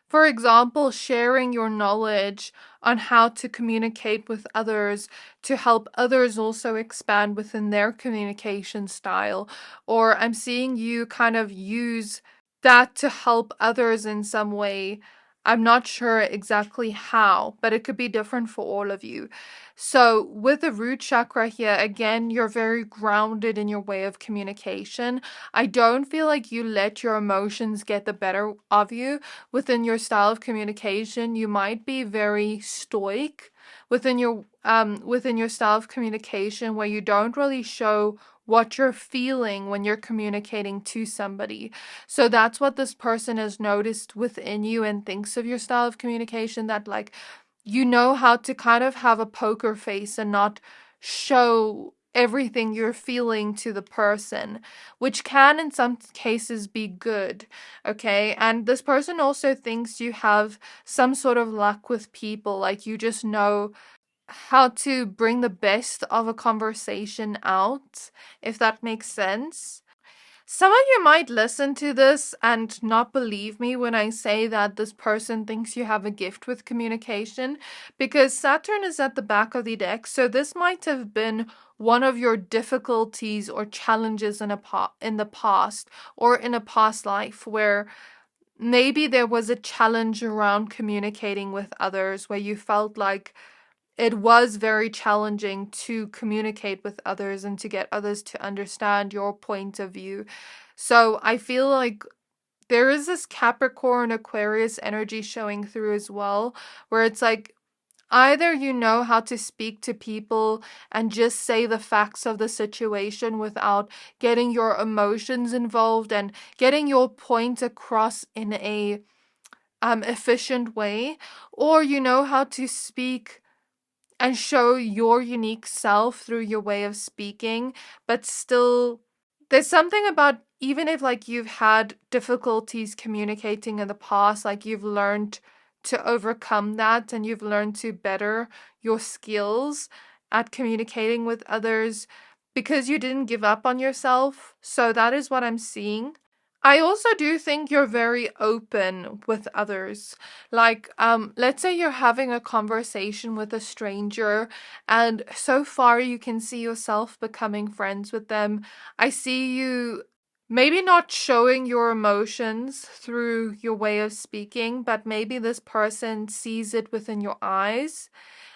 for example, sharing your knowledge on how to communicate with others to help others also expand within their communication style. Or I'm seeing you kind of use that to help others in some way. I'm not sure exactly how, but it could be different for all of you. So with the root chakra here, again, you're very grounded in your way of communication. I don't feel like you let your emotions get the better of you within your style of communication. You might be very stoic within your style of communication where you don't really show what you're feeling when you're communicating to somebody. So that's what this person has noticed within you and thinks of your style of communication, that like you know how to kind of have a poker face and not show everything you're feeling to the person, which can in some cases be good. Okay. And this person also thinks you have some sort of luck with people, like you just know how to bring the best of a conversation out, if that makes sense. Some of you might listen to this and not believe me when I say that this person thinks you have a gift with communication, because Saturn is at the back of the deck. So this might have been one of your difficulties or challenges in the past, or in a past life, where maybe there was a challenge around communicating with others, where you felt like it was very challenging to communicate with others and to get others to understand your point of view. So I feel like there is this Capricorn Aquarius energy showing through as well, where it's like either you know how to speak to people and just say the facts of the situation without getting your emotions involved and getting your point across in a efficient way, or you know how to speak and show your unique self through your way of speaking, but still there's something about, even if like you've had difficulties communicating in the past, like you've learned to overcome that and you've learned to better your skills at communicating with others because you didn't give up on yourself. So that is what I'm seeing. I also do think you're very open with others. Like, let's say you're having a conversation with a stranger, and so far you can see yourself becoming friends with them. I see you maybe not showing your emotions through your way of speaking, but maybe this person sees it within your eyes.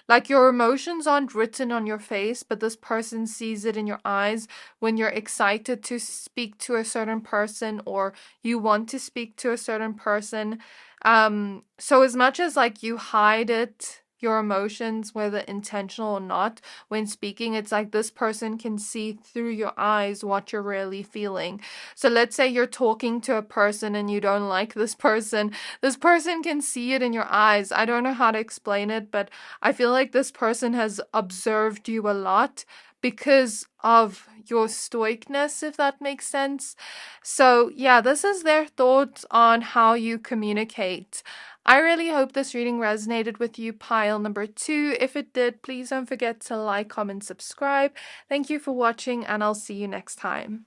Like your emotions aren't written on your face, but this person sees it in your eyes when you're excited to speak to a certain person or you want to speak to a certain person. So as much as like you hide it, your emotions, whether intentional or not, when speaking, it's like this person can see through your eyes what you're really feeling. So let's say you're talking to a person and you don't like this person. This person can see it in your eyes. I don't know how to explain it, but I feel like this person has observed you a lot because of your stoicness, if that makes sense. So, yeah, this is their thoughts on how you communicate. I really hope this reading resonated with you, pile number 2. If it did, please don't forget to like, comment, subscribe. Thank you for watching, and I'll see you next time.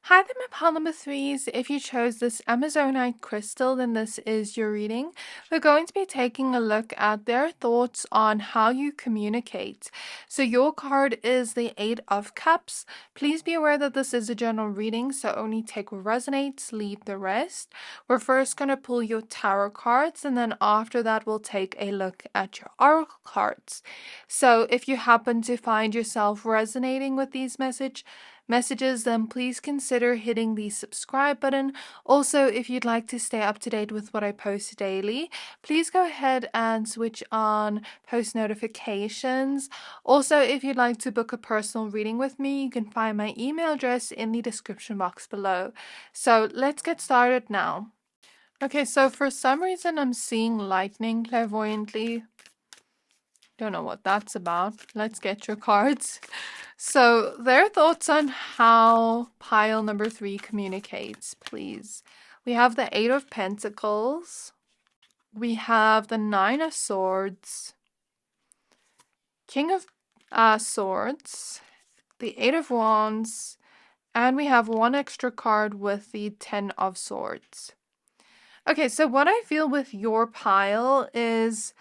Hi there, my pile number 3s. If you chose this Amazonite crystal, then this is your reading. We're going to be taking a look at their thoughts on how you communicate. So your card is the 8 of Cups. Please be aware that this is a general reading, so only take what resonates, leave the rest. We're first going to pull your tarot cards, and then after that we'll take a look at your oracle cards. So if you happen to find yourself resonating with these messages, then please consider hitting the subscribe button. Also, if you'd like to stay up to date with what I post daily, please go ahead and switch on post notifications. Also, if you'd like to book a personal reading with me, you can find my email address in the description box below. So let's get started now. Okay, so for some reason I'm seeing lightning clairvoyantly. Don't know what that's about. Let's get your cards. So their thoughts on how pile number 3 communicates, please. We have the 8 of Pentacles. We have the 9 of Swords. King of Swords. The 8 of Wands. And we have one extra card with the 10 of Swords. Okay, so what I feel with your pile is...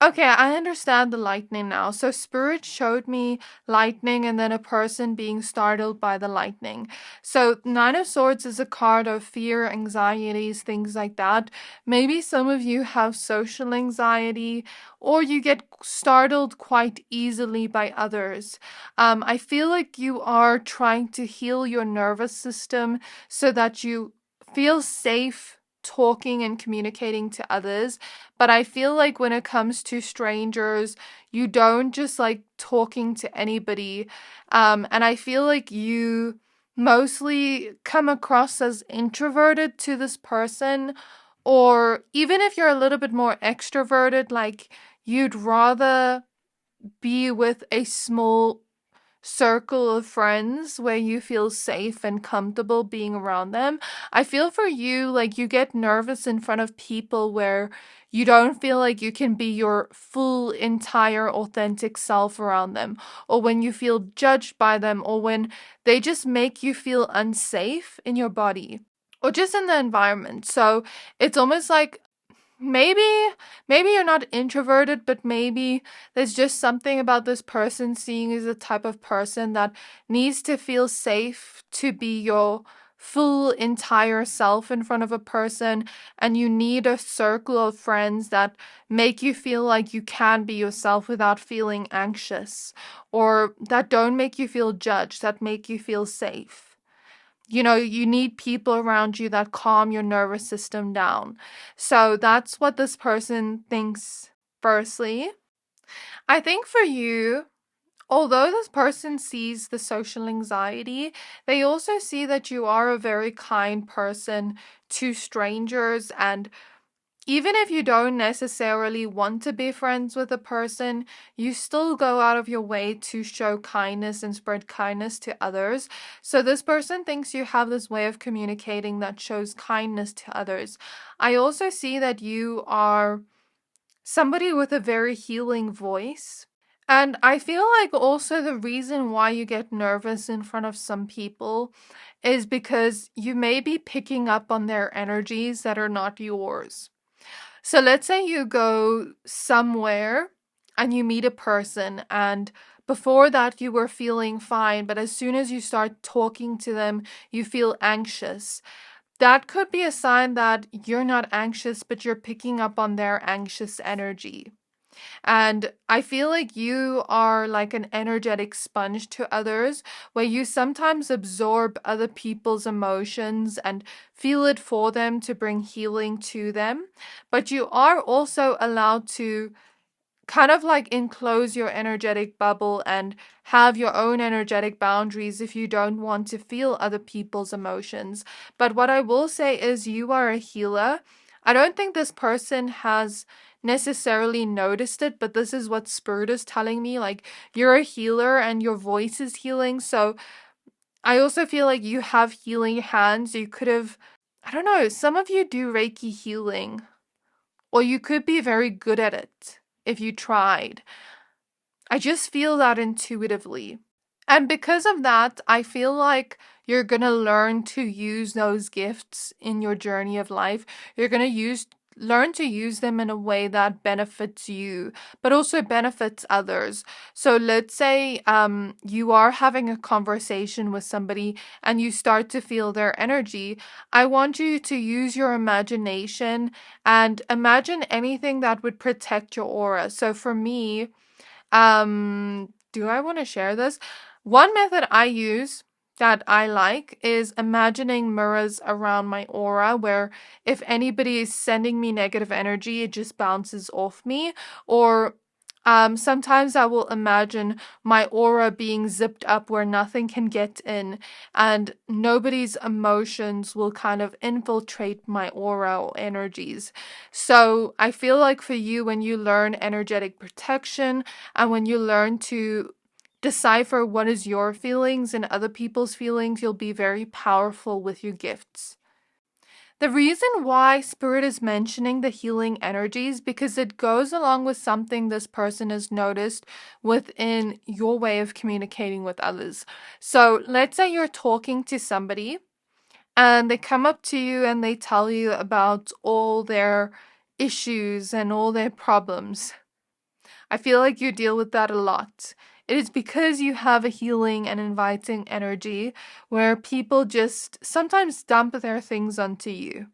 Okay, I understand the lightning now. So Spirit showed me lightning and then a person being startled by the lightning. So 9 of Swords is a card of fear, anxieties, things like that. Maybe some of you have social anxiety or you get startled quite easily by others. I feel like you are trying to heal your nervous system so that you feel safe talking and communicating to others. But I feel like when it comes to strangers, you don't just like talking to anybody. And I feel like you mostly come across as introverted to this person, or even if you're a little bit more extroverted, like you'd rather be with a small circle of friends where you feel safe and comfortable being around them. I feel for you, like you get nervous in front of people where you don't feel like you can be your full, entire, authentic self around them, or when you feel judged by them, or when they just make you feel unsafe in your body or just in the environment. So it's almost like maybe you're not introverted, but maybe there's just something about this person seeing as a type of person that needs to feel safe to be your full entire self in front of a person, and you need a circle of friends that make you feel like you can be yourself without feeling anxious, or that don't make you feel judged, that make you feel safe. You need people around you that calm your nervous system down. So that's what this person thinks. Firstly, I think for you, although this person sees the social anxiety, they also see that you are a very kind person to strangers, and even if you don't necessarily want to be friends with a person, you still go out of your way to show kindness and spread kindness to others. So this person thinks you have this way of communicating that shows kindness to others. I also see that you are somebody with a very healing voice. And I feel like also the reason why you get nervous in front of some people is because you may be picking up on their energies that are not yours. So let's say you go somewhere and you meet a person, and before that you were feeling fine, but as soon as you start talking to them, you feel anxious. That could be a sign that you're not anxious, but you're picking up on their anxious energy. And I feel like you are like an energetic sponge to others, where you sometimes absorb other people's emotions and feel it for them to bring healing to them. But you are also allowed to kind of like enclose your energetic bubble and have your own energetic boundaries if you don't want to feel other people's emotions. But what I will say is you are a healer. I don't think this person has necessarily noticed it, but this is what Spirit is telling me. Like, you're a healer and your voice is healing. So I also feel like you have healing hands. You could have, I don't know, some of you do Reiki healing, or you could be very good at it if you tried. I just feel that intuitively. And because of that, I feel like you're going to learn to use those gifts in your journey of life. You're going to learn to use them in a way that benefits you, but also benefits others. So let's say you are having a conversation with somebody and you start to feel their energy. I want you to use your imagination and imagine anything that would protect your aura. So for me, do I want to share this? One method I use that I like is imagining mirrors around my aura, where if anybody is sending me negative energy, it just bounces off me. Or sometimes I will imagine my aura being zipped up where nothing can get in, and nobody's emotions will kind of infiltrate my aura or energies. So I feel like for you, when you learn energetic protection and when you learn to decipher what is your feelings and other people's feelings, you'll be very powerful with your gifts. The reason why Spirit is mentioning the healing energies, because it goes along with something this person has noticed within your way of communicating with others. So let's say you're talking to somebody and they come up to you and they tell you about all their issues and all their problems. I feel like you deal with that a lot. It is because you have a healing and inviting energy where people just sometimes dump their things onto you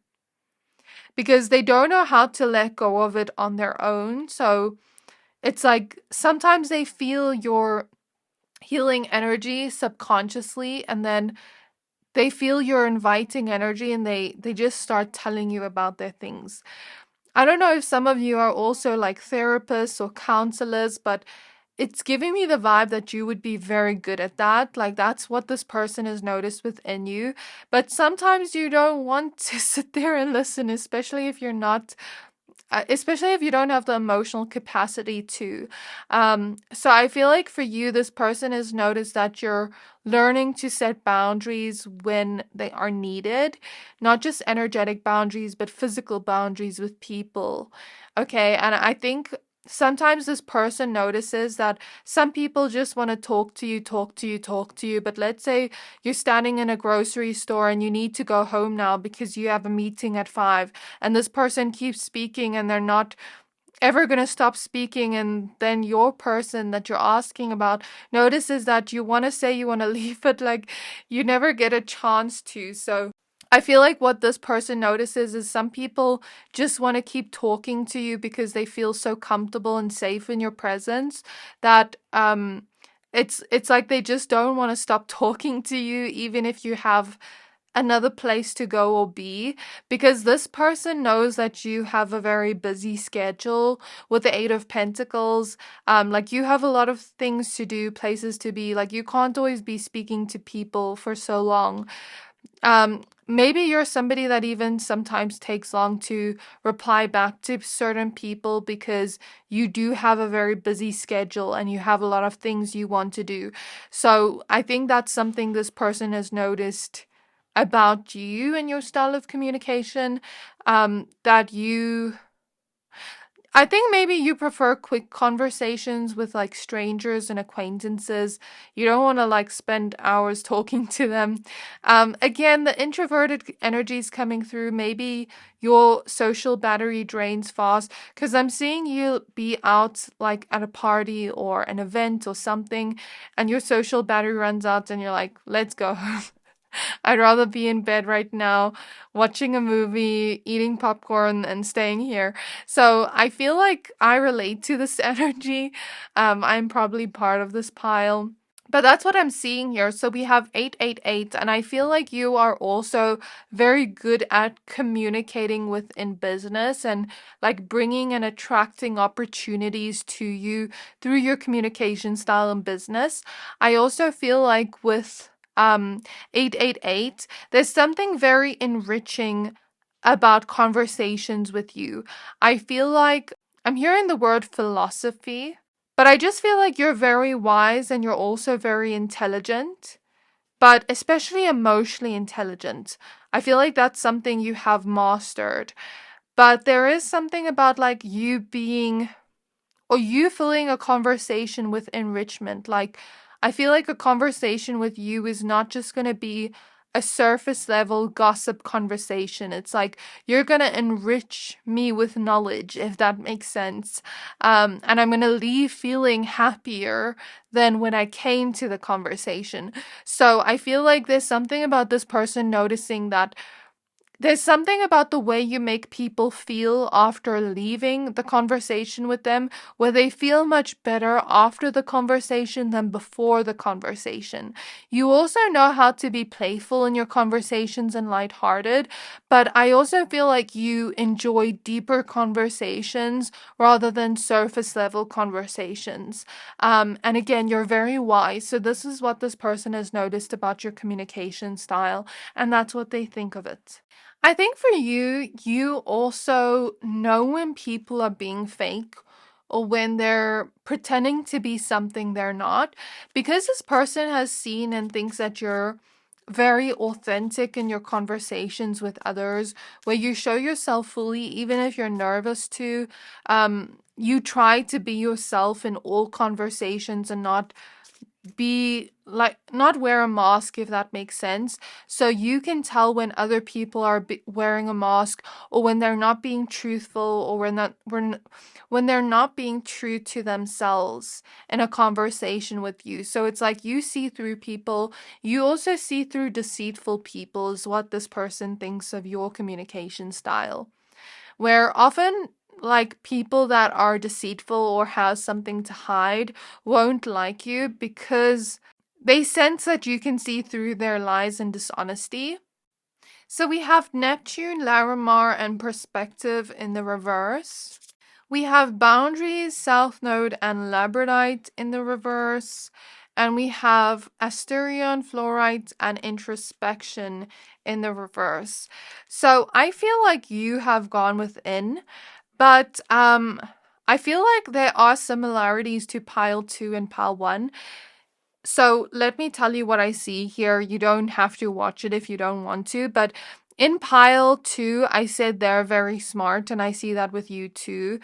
because they don't know how to let go of it on their own. So it's like sometimes they feel your healing energy subconsciously, and then they feel your inviting energy and they just start telling you about their things. I don't know if some of you are also like therapists or counselors, but it's giving me the vibe that you would be very good at that. Like, that's what this person has noticed within you. But sometimes you don't want to sit there and listen, especially if you're not especially if you don't have the emotional capacity to. So I feel like for you, this person has noticed that you're learning to set boundaries when they are needed, not just energetic boundaries, but physical boundaries with people. Okay. And I think sometimes this person notices that some people just want to talk to you, talk to you, talk to you. But let's say you're standing in a grocery store and you need to go home now because you have a meeting at 5, and this person keeps speaking and they're not ever going to stop speaking, and then your person that you're asking about notices that you want to say you want to leave, but like you never get a chance to. So I feel like what this person notices is some people just want to keep talking to you because they feel so comfortable and safe in your presence that it's like they just don't want to stop talking to you even if you have another place to go or be, because this person knows that you have a very busy schedule with the 8 of Pentacles. Like you have a lot of things to do, places to be, like you can't always be speaking to people for so long. Maybe you're somebody that even sometimes takes long to reply back to certain people because you do have a very busy schedule and you have a lot of things you want to do. So I think that's something this person has noticed about you and your style of communication, that I think maybe you prefer quick conversations with like strangers and acquaintances. You don't want to like spend hours talking to them. Again, the introverted energy is coming through. Maybe your social battery drains fast because I'm seeing you be out like at a party or an event or something, and your social battery runs out and you're like, let's go home. I'd rather be in bed right now, watching a movie, eating popcorn, and staying here. So I feel like I relate to this energy. I'm probably part of this pile. But that's what I'm seeing here. So we have 888, and I feel like you are also very good at communicating within business and like bringing and attracting opportunities to you through your communication style in business. I also feel like with 888, there's something very enriching about conversations with you. I feel like I'm hearing the word philosophy, but I just feel like you're very wise and you're also very intelligent, but especially emotionally intelligent. I feel like that's something you have mastered. But there is something about like you being, or you filling a conversation with enrichment. Like, I feel like a conversation with you is not just going to be a surface level gossip conversation. It's like you're going to enrich me with knowledge, if that makes sense. And I'm going to leave feeling happier than when I came to the conversation. So I feel like there's something about this person noticing that there's something about the way you make people feel after leaving the conversation with them, where they feel much better after the conversation than before the conversation. You also know how to be playful in your conversations and lighthearted, but I also feel like you enjoy deeper conversations rather than surface level conversations. And again, you're very wise. So this is what this person has noticed about your communication style, and that's what they think of it. I think for you, you also know when people are being fake or when they're pretending to be something they're not, because this person has seen and thinks that you're very authentic in your conversations with others, where you show yourself fully, even if you're nervous to. You try to be yourself in all conversations and not be like, not wear a mask, if that makes sense. So you can tell when other people are wearing a mask, or when they're not being truthful, or when they're not being true to themselves in a conversation with you. So it's like you see through people. You also see through deceitful people, is what this person thinks of your communication style, where often like people that are deceitful or has something to hide won't like you because they sense that you can see through their lies and dishonesty. So we have Neptune, Larimar, and Perspective in the reverse. We have Boundaries, South Node, and Labradite in the reverse. And we have Asterion, Fluorite, and Introspection in the reverse. So I feel like you have gone within, But I feel like there are similarities to pile 2 and pile 1. So let me tell you what I see here. You don't have to watch it if you don't want to, but in pile 2, I said they're very smart, and I see that with you too.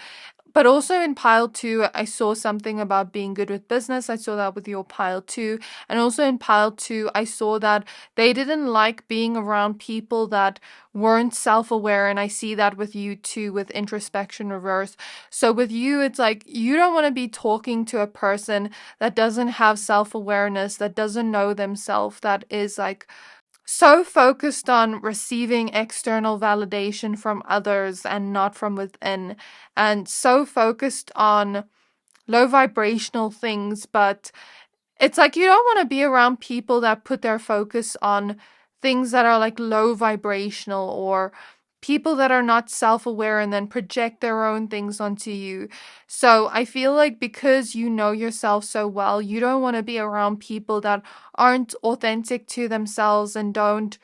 But also in pile 2, I saw something about being good with business. I saw that with your pile 2. And also in pile 2, I saw that they didn't like being around people that weren't self-aware. And I see that with you too, with introspection reverse. So with you, it's like you don't want to be talking to a person that doesn't have self-awareness, that doesn't know themselves, that is like so focused on receiving external validation from others and not from within, and so focused on low vibrational things. But it's like you don't want to be around people that put their focus on things that are like low vibrational, or people that are not self-aware and then project their own things onto you. So I feel like because you know yourself so well, you don't want to be around people that aren't authentic to themselves and aren't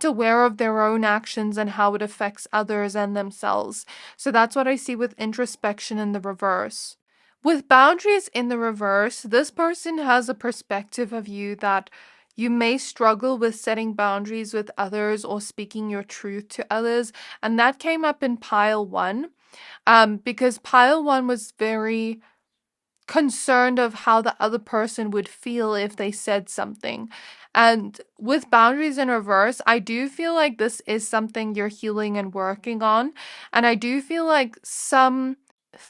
aware of their own actions and how it affects others and themselves. So that's what I see with introspection in the reverse. With boundaries in the reverse, this person has a perspective of you that you may struggle with setting boundaries with others or speaking your truth to others. And that came up in pile 1, because pile 1 was very concerned of how the other person would feel if they said something. And with boundaries in reverse, I do feel like this is something you're healing and working on. And I do feel like some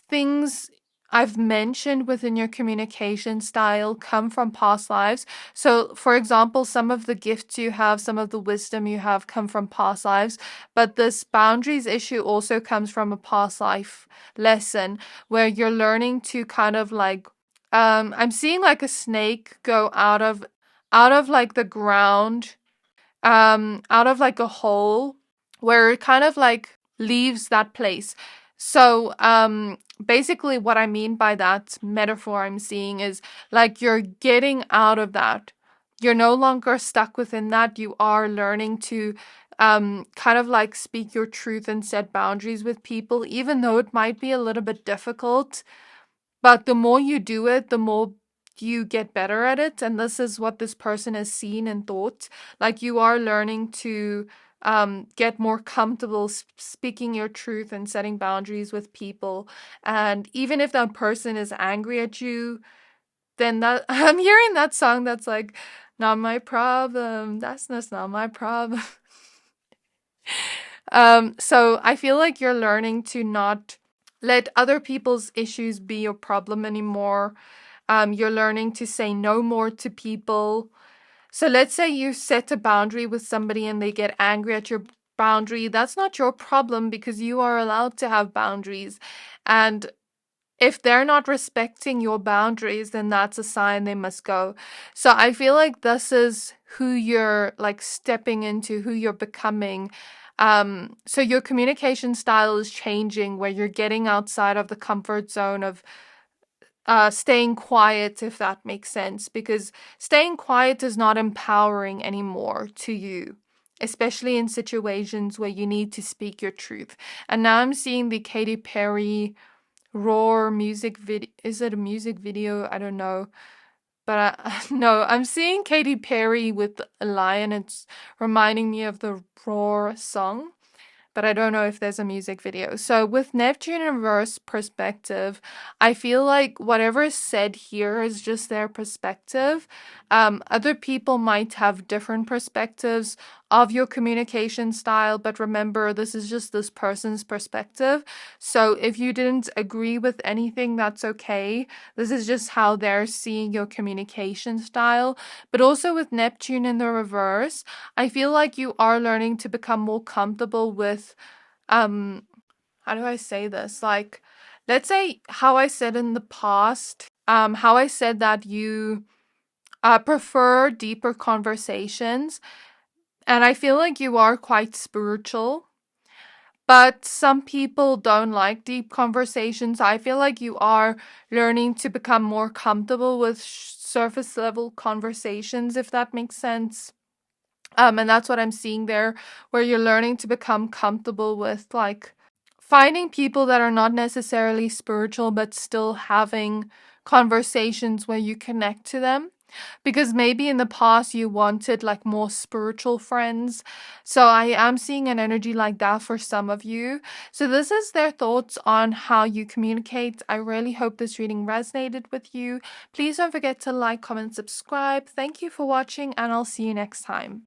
things I've mentioned within your communication style come from past lives. So, for example, some of the gifts you have, some of the wisdom you have come from past lives. But this boundaries issue also comes from a past life lesson where you're learning to kind of like, I'm seeing like a snake go out of like the ground, out of like a hole where it kind of like leaves that place. So basically what I mean by that metaphor I'm seeing is like you're getting out of that. You're no longer stuck within that. You are learning to kind of like speak your truth and set boundaries with people, even though it might be a little bit difficult. But the more you do it, the more you get better at it. And this is what this person has seen and thought. Like you are learning to get more comfortable speaking your truth and setting boundaries with people. And even if that person is angry at you, then that I'm hearing that song that's like, not my problem. That's not my problem. So I feel like you're learning to not let other people's issues be your problem anymore. You're learning to say no more to people. So let's say you set a boundary with somebody and they get angry at your boundary. That's not your problem because you are allowed to have boundaries. And if they're not respecting your boundaries, then that's a sign they must go. So I feel like this is who you're like stepping into, who you're becoming. So your communication style is changing where you're getting outside of the comfort zone of staying quiet, if that makes sense, because staying quiet is not empowering anymore to you, especially in situations where you need to speak your truth. And now I'm seeing the Katy Perry Roar music video. Is it a music video? I don't know. But no, I'm seeing Katy Perry with a lion. It's reminding me of the Roar song, but I don't know if there's a music video. So with Neptune in reverse perspective, I feel like whatever is said here is just their perspective. Other people might have different perspectives of your communication style, but remember, this is just this person's perspective. So if you didn't agree with anything, that's okay. This is just how they're seeing your communication style. But also with Neptune in the reverse, I feel like you are learning to become more comfortable with, how do I say this? Like, let's say how I said in the past, how I said that you prefer deeper conversations. And I feel like you are quite spiritual. But some people don't like deep conversations. I feel like you are learning to become more comfortable with surface level conversations, if that makes sense. And that's what I'm seeing there, where you're learning to become comfortable with like finding people that are not necessarily spiritual, but still having conversations where you connect to them. Because maybe in the past you wanted like more spiritual friends. So I am seeing an energy like that for some of you. So this is their thoughts on how you communicate. I really hope this reading resonated with you. Please don't forget to like, comment, subscribe. Thank you for watching, and I'll see you next time.